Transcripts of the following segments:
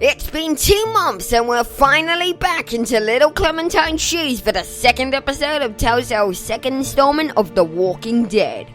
It's been 2 months and we're finally back into Little Clementine's shoes for the second episode of Telltale's second installment of The Walking Dead.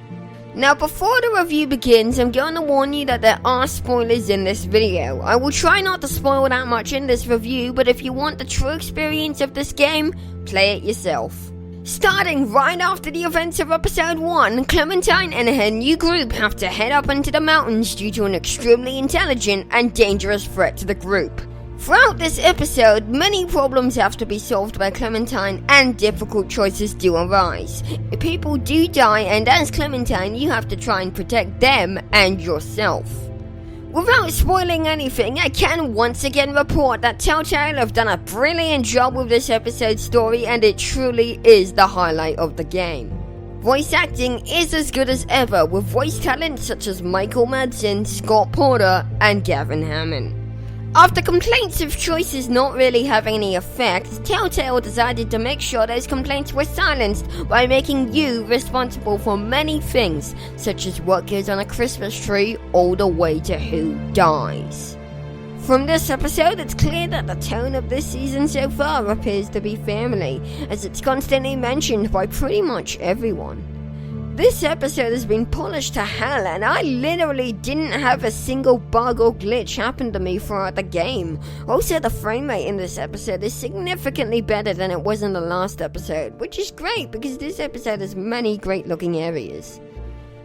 Now before the review begins, I'm going to warn you that there are spoilers in this video. I will try not to spoil that much in this review, but if you want the true experience of this game, play it yourself. Starting right after the events of episode 1, Clementine and her new group have to head up into the mountains due to an extremely intelligent and dangerous threat to the group. Throughout this episode, many problems have to be solved by Clementine and difficult choices do arise. People do die, and as Clementine you have to try and protect them and yourself. Without spoiling anything, I can once again report that Telltale have done a brilliant job with this episode's story, and it truly is the highlight of the game. Voice acting is as good as ever, with voice talent such as Michael Madsen, Scott Porter, and Gavin Hammond. After complaints of choices not really having any effect, Telltale decided to make sure those complaints were silenced by making you responsible for many things, such as what goes on a Christmas tree all the way to who dies. From this episode, it's clear that the tone of this season so far appears to be family, as it's constantly mentioned by pretty much everyone. This episode has been polished to hell, and I literally didn't have a single bug or glitch happen to me throughout the game. Also, the frame rate in this episode is significantly better than it was in the last episode, which is great because this episode has many great looking areas.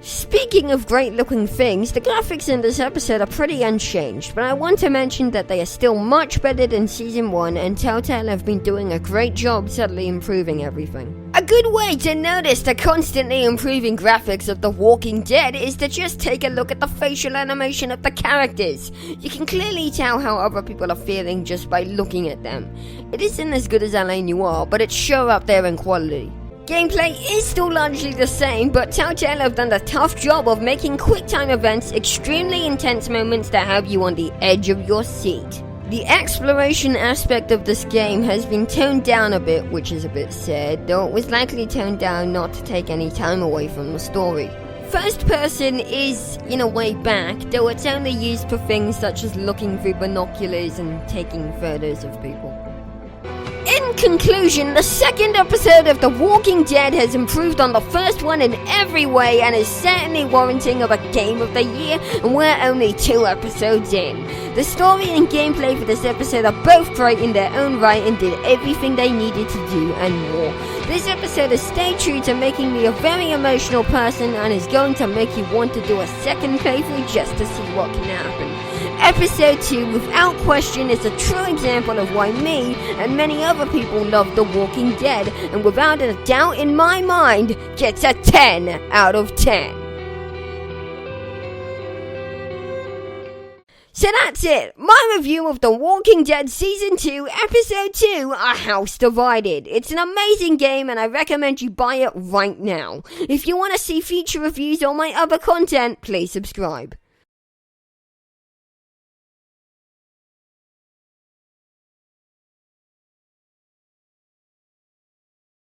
Speaking of great looking things, the graphics in this episode are pretty unchanged, but I want to mention that they are still much better than Season 1, and Telltale have been doing a great job subtly improving everything. A good way to notice the constantly improving graphics of The Walking Dead is to just take a look at the facial animation of the characters. You can clearly tell how other people are feeling just by looking at them. It isn't as good as LA Noire, but it's sure up there in quality. Gameplay is still largely the same, but Telltale have done a tough job of making quick-time events extremely intense moments that have you on the edge of your seat. The exploration aspect of this game has been toned down a bit, which is a bit sad, though it was likely toned down not to take any time away from the story. First person is, in a way, back, though it's only used for things such as looking through binoculars and taking photos of people. In conclusion, the second episode of The Walking Dead has improved on the first one in every way and is certainly warranting of a Game of the Year, and we're only 2 episodes in. The story and gameplay for this episode are both great in their own right and did everything they needed to do and more. This episode has stayed true to making me a very emotional person and is going to make you want to do a second playthrough just to see what can happen. Episode 2, without question, is a true example of why me and many other people love The Walking Dead, and without a doubt in my mind, gets a 10 out of 10. So that's it, my review of The Walking Dead Season 2, Episode 2, A House Divided. It's an amazing game and I recommend you buy it right now. If you want to see future reviews or my other content, please subscribe.